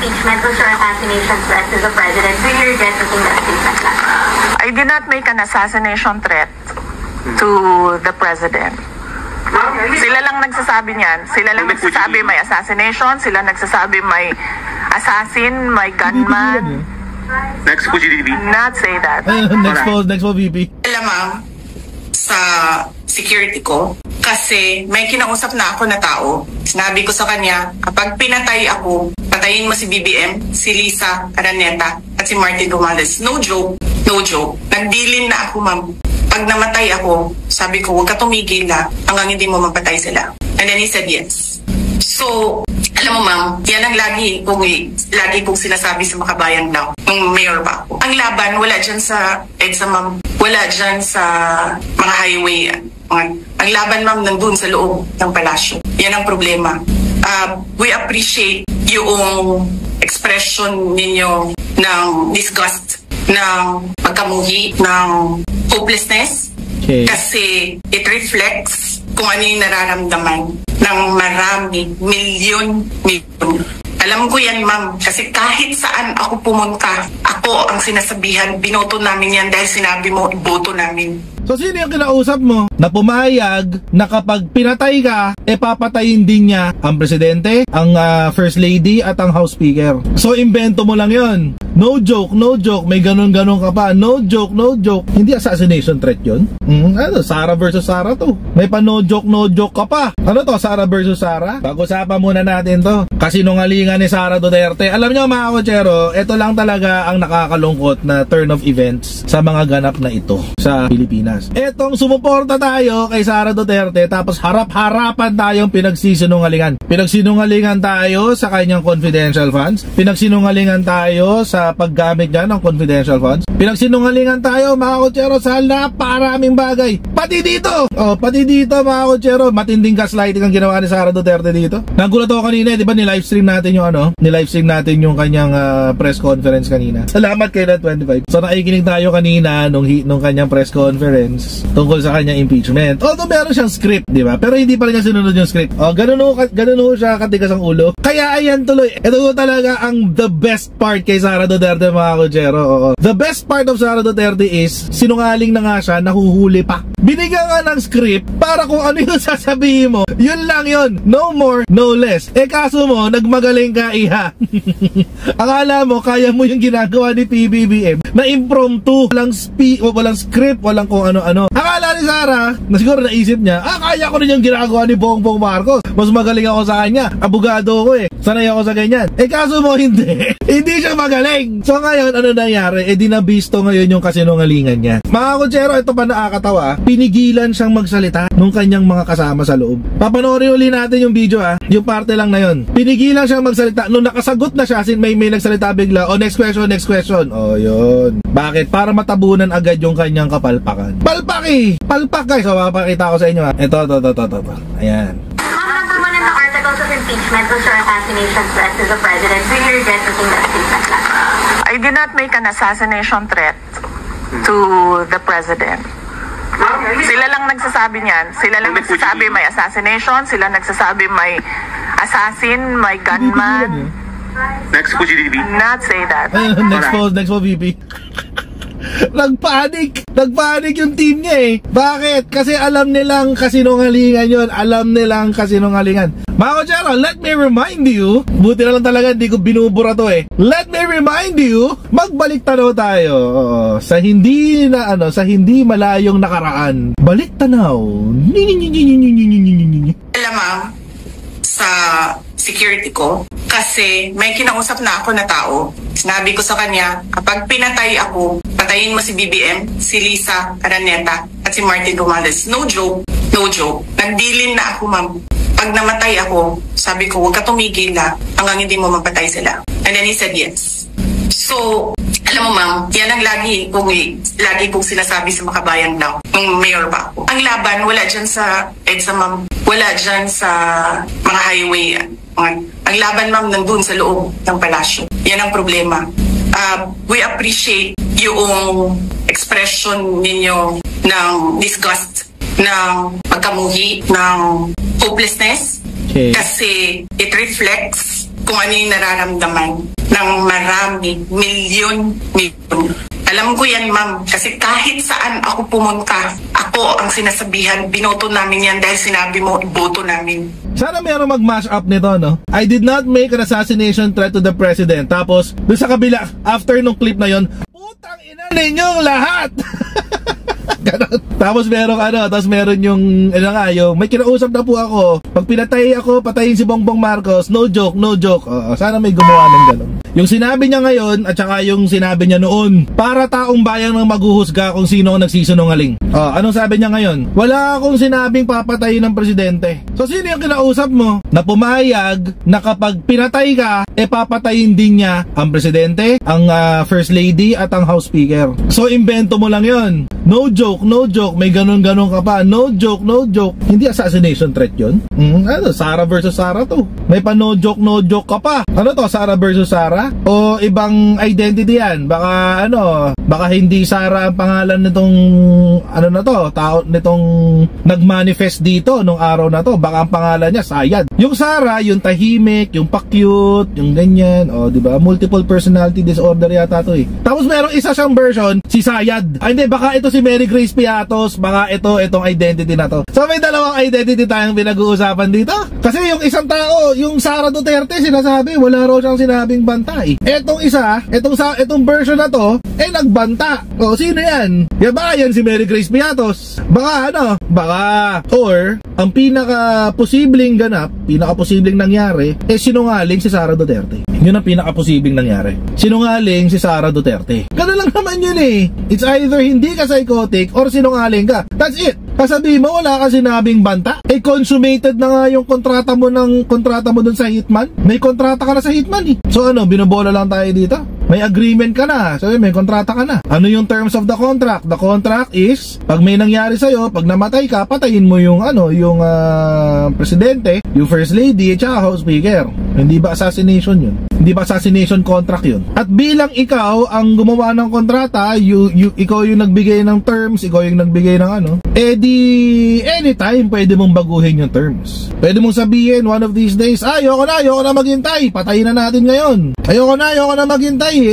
impeachment was your assassination threat to the president. Do you regret making that statement last night? I did not make an assassination threat to the president. Sila lang nagsasabi niyan. Sila lang nagsasabi may assassination. Sila nagsasabi may assassin, may gunman. Next po, GDP. Not say that. Next po, VP. Alam ma'am, sa security ko, kasi may kinausap na ako na tao. Sinabi ko sa kanya, kapag pinatay ako, patayin mo si BBM, si Lisa Araneta, at si Martin Romualdez. No joke, no joke. Nagdilin na ako, ma'am. Pag namatay ako, sabi ko, huwag ka tumigil na hanggang hindi mo mapatay sila. And then he said yes. So, alam mo ma'am, yan ang lagi kong sinasabi sa Makabayan daw, nung mayor pa ako. Ang laban, wala dyan sa EDSA ma'am, wala dyan sa mga highway. Ang laban ma'am nandun sa loob ng palasyo. Yan ang problema. We appreciate yung expression ninyo ng disgust, ng pagkamuhi, ng hopelessness. Okay. Kasi it reflects kung ano yung nararamdaman ng marami, milyon. Alam ko yan, ma'am. Kasi kahit saan ako pumunta, ako ang sinasabihan, binoto namin yan dahil sinabi mo, iboto namin. So sino yung kinausap mo na pumayag na kapag pinatay ka, papatayin din niya ang presidente, ang first lady at ang house speaker? So imbento mo lang yon. No joke, no joke. May ganun-ganun ka pa. No joke, no joke. Hindi assassination threat yun. Ano, Sara versus Sara to. May pa no joke ka pa. Ano to, Sara versus Sara? Pag-usapan muna natin to. Kasinungalingan ni Sara Duterte. Alam niyo mga kotsero, ito lang talaga ang nakakalungkot na turn of events sa mga ganap na ito sa Pilipinas. Etong sumuporta tayo kay Sara Duterte tapos harap-harapan tayong pinagsisinungalingan. Pinagsinungalingan tayo sa kanyang confidential funds. Pinagsinungalingan tayo sa paggamit niya ng confidential funds. Pinagsinungalingan tayo mga kotsero sa naparaming bagay. Pati dito mga kotsero, matinding gaslighting ang ginawa ni Sara Duterte dito. Nagulat ako kanina, di ba ni-livestream natin yung ni-livestream natin yung kanyang press conference kanina. Salamat kay Net25. So nakikinig tayo kanina nung kanyang press conference tungkol sa kanyang impeachment. Although meron siyang script, di ba? Pero hindi pa rin niya sinunod yung script. Ganun siya katigas ang ulo. Kaya ayan tuloy. Ito talaga ang the best part kay Sara Duterte mga kotsero. The best part of Sara Duterte is sinungaling na nga siya, nahuhuli pa. Binigyan nga ng script para kung ano yung sasabihin mo, yun lang yun. No more, no less. Kaso mo, nagmagaling ka iha. Akala mo, kaya mo yung ginagawa ni PBBM na impromptu, walang script, walang kung ano-ano. Akala ni Sara, na siguro naisip niya, kaya ko rin yung ginagawa ni Bongbong Marcos. Mas magaling ako sa kanya. Abogado ko sanay ako sa ganyan. Kaso mo, hindi. Hindi siya magaling. So ngayon, ano nangyari? Dinabisto ngayon yung kasinungalingan niya. Mga kotsero, ito pa nakakatawa. Pinigilan siyang magsalita nung kanyang mga kasama sa loob. Papanoorin uli natin yung video yung parte lang na yun. Pinigilan siyang magsalita. Nung nakasagot na siya, may nagsalita bigla. Next question. Yun. Bakit? Para matabunan agad yung kanyang kapalpakan. Palpak guys. So, mapakita ko sa inyo Ito. Ayan. Number one in the articles of impeachment was your assassination threat to the president. Do you regret making that statement last night? I did not make an assassination threat to the president. Sila lang nagsasabi niyan. Sila lang nagsasabi may assassination. Sila nagsasabi may assassin, may gunman. Next po, GDP. Not say that. Next po, VP. Nagpanik yung team niya Bakit? Kasi alam nilang kasinungalingan yun. Mga kotsero, let me remind you, buti na lang talaga hindi ko binubura to Let me remind you, magbalik tanaw tayo sa hindi malayong nakaraan. Balik tanaw. Alam ma'am, sa security ko, kasi may kinausap na ako na tao. Sinabi ko sa kanya, kapag pinatay ako, patayin mo si BBM, si Lisa Araneta, at si Martin Romualdez. No joke, no joke. Nagdilin na ako, ma'am. Pag namatay ako, sabi ko, huwag ka tumigil na hanggang hindi mo mapatay sila. And then he said yes. So, alam mo ma'am, yan ang lagi kong sinasabi sa Makabayan daw, nung mayor pa ako. Ang laban, wala dyan sa EDSA ma'am, wala dyan sa mga highway. Ang laban ma'am nandun sa loob ng palasyo. Yan ang problema. We appreciate yung expression ninyo ng disgust, ng pagkamuhi, ng hopelessness. Okay. Kasi it reflects kung kung ano yung nararamdaman ng marami, milyon. Alam ko yan, ma'am, kasi kahit saan ako pumunta, ako ang sinasabihan, binoto namin yan dahil sinabi mo, iboto namin. Sana mayroong mag-mash up nito, no? I did not make an assassination threat to the president. Tapos, doon sa kabila, after nung clip na yon, putang ina ninyong lahat! Ganon. Tapos meron yung may kinausap na po ako. Pag pinatay ako, patayin si Bongbong Marcos. No joke, no joke. Sana may gumawa ng ganon. Yung sinabi niya ngayon at saka yung sinabi niya noon, para taong bayan ng maghuhusga kung sino ang nagsisinungaling. Anong sabi niya ngayon? Wala akong sinabing papatayin ng presidente. So sino yung kinausap mo na pumayag na kapag pinatay ka, papatayin din niya ang presidente, ang first lady at ang house speaker. So invento mo lang yon. No joke, no joke. May ganon-ganon ka pa. No joke, no joke. Hindi assassination threat yun? Sarah versus Sarah to. May pa no joke, no joke ka pa. Ano to? Sarah versus Sarah? O ibang identity yan? Baka hindi Sarah ang pangalan nitong tao nitong nagmanifest dito nung araw na to. Baka ang pangalan niya Sayad. Yung Sarah, yung tahimik, yung pa-cute, yung ganyan. Di ba? Multiple personality disorder yata to eh. Tapos merong isa siyang version, si Sayad. Hindi, baka ito si Mary Grace Piatos, baka itong identity na to. So may dalawang identity tayong pinag-uusapan dito. Kasi yung isang tao, yung Sara Duterte, sinasabi, wala raw siyang sinabing banta eh. Etong version na to, nagbanta. Sino yan? Baka yan si Mary Grace Piatos. Or ang pinaka-posibleng ganap, pinaka-posibleng nangyari, sinungaling si Sara Duterte. Yun ang pinaka-posibleng nangyari. Sinungaling si Sara Duterte. Ganun lang naman yun eh. It's either hindi ka psychotic or sinungaling ka. That's it. Kasabihin mo, wala ka sinabing banta. Consummated na nga yung kontrata mo dun sa Hitman. May kontrata ka na sa Hitman eh. So binobola lang tayo dito. May agreement ka na. So may kontrata ka na. Ano yung terms of the contract? The contract is, pag may nangyari sa'yo, pag namatay ka, patayin mo yung presidente, yung first lady, at saka house speaker. Hindi ba assassination yun? Hindi ba assassination contract yun? At bilang ikaw ang gumawa ng kontrata, ikaw yung nagbigay ng terms, ikaw yung nagbigay ng anytime pwede mong baguhin yung terms. Pwede mong sabihin one of these days, ayoko na maghintay, patayin na natin ngayon. Ayoko na maghintay,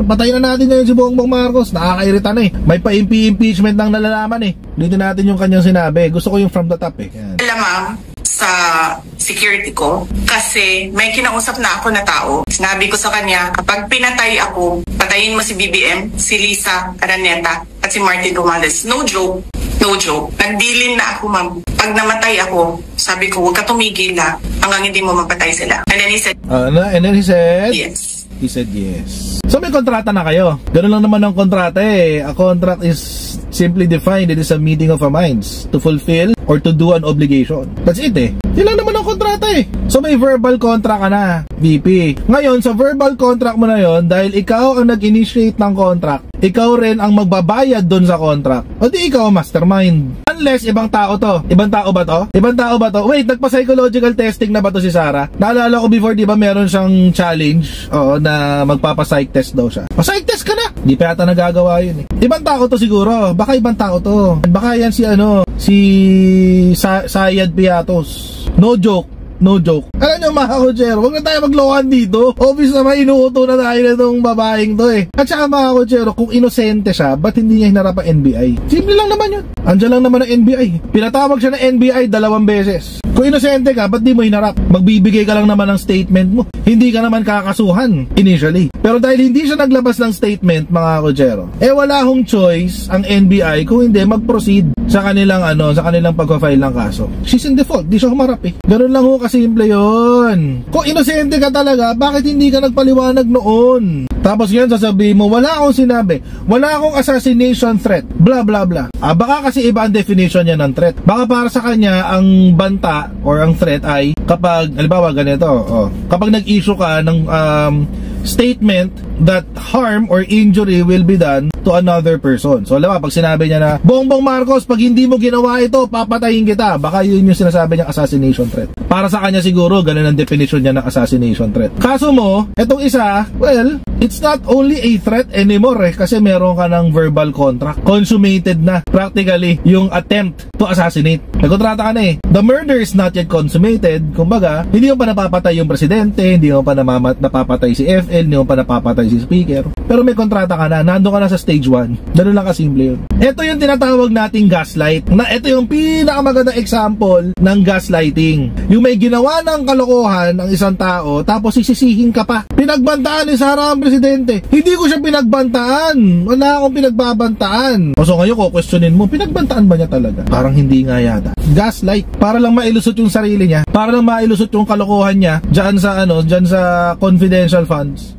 patayin na natin ngayon si Bongbong Marcos. Nakakairita na eh. May pa-impeachment ng nalalaman eh. Ulitin natin yung kanyang sinabi. Gusto ko yung from the top eh. Yan. Alam ma'am, sa security ko, kasi may kinausap na ako na tao. Sinabi ko sa kanya, kapag pinatay ako, patayin mo si BBM, si Lisa Araneta, at si Martin Romualdez. No joke. Nagdilin na ako, ma'am. Pag namatay ako, sabi ko, huwag ka tumigil na hanggang hindi mo mapatay sila. And then he said, yes. He said yes. So may kontrata na kayo. Ganun lang naman ang kontrata eh. A contract is simply defined. It is a meeting of a minds to fulfill or to do an obligation. That's it eh. Yun lang naman ang kontrata eh. So may verbal contract ka na, VP. Ngayon, sa verbal contract mo na yon, dahil ikaw ang nag-initiate ng contract, ikaw rin ang magbabayad doon sa contract. O di ikaw ang mastermind. Unless ibang tao to. Ibang tao ba to? Wait, nagpa-psychological testing na ba to si Sarah? Naalala ko before, di ba meron siyang challenge na magpapa-psych test daw siya. Pa-psych test ka na! Di pa yata nagagawa yun eh. Ibang tao to siguro. Baka ibang tao to. Baka yan si Sayad Piatos. No joke. Alam nyo mga kotsero, huwag na tayo maglokohan dito. Obvious naman, inuuto na tayo na itong babaeng to eh. At saka mga kotsero, kung inosente siya, ba't hindi niya hinarap ang NBI? Simple lang naman yun. Andiyan lang naman ang NBI. Pinatawag siya ng NBI 2 beses. Kung inosente ka, ba't di mo hinarap? Magbibigay ka lang naman ng statement mo. Hindi ka naman kakasuhan initially. Pero dahil hindi siya naglabas ng statement, mga kotsero, wala hong choice ang NBI kung hindi mag-proceed sa kanilang pagpa-file ng kaso. She's in default, di siya humarap eh. Ganun lang ho kasimple yun. Kung inosente ka talaga, bakit hindi ka nagpaliwanag noon? Tapos yun, sasabihin mo, wala akong sinabi, wala akong assassination threat, blah blah blah. Baka kasi iba ang definition niya ng threat. Baka para sa kanya, ang banta or ang threat ay kapag, halimbawa ganito, kapag nag-issue ka ng statement that harm or injury will be done to another person. So alam mo, pag sinabi niya na, Bongbong Marcos, pag hindi mo ginawa ito, papatayin kita. Baka yun yung sinasabi niya assassination threat. Para sa kanya siguro, ganun ang definition niya ng assassination threat. Kaso mo, etong isa, well, it's not only a threat anymore kasi meron ka ng verbal contract. Consummated na, practically, yung attempt to assassinate. Nagkontrata ka na eh. The murder is not yet consummated. Kumbaga, hindi mo pa napapatay yung presidente, hindi mo pa napapatay si FL, hindi mo pa napapatay si speaker. Pero may kontrata ka na, nandun ka na sa stage 1. Ganun lang kasimple yun. Ito yung tinatawag nating gaslight. Na ito yung pinakamagandang example ng gaslighting. Yung may ginawa ng kalokohan ng isang tao, tapos sisisihin ka pa. Pinagbantaan ni Sara ang presidente. Hindi ko siya pinagbantaan. Wala akong pinagbabantaan. O so ngayon ko questionin mo, pinagbantaan ba niya talaga? Parang hindi nga yata. Gaslight. Para lang mailusot yung sarili niya. Para lang mailusot yung kalokohan niya dyan sa confidential funds.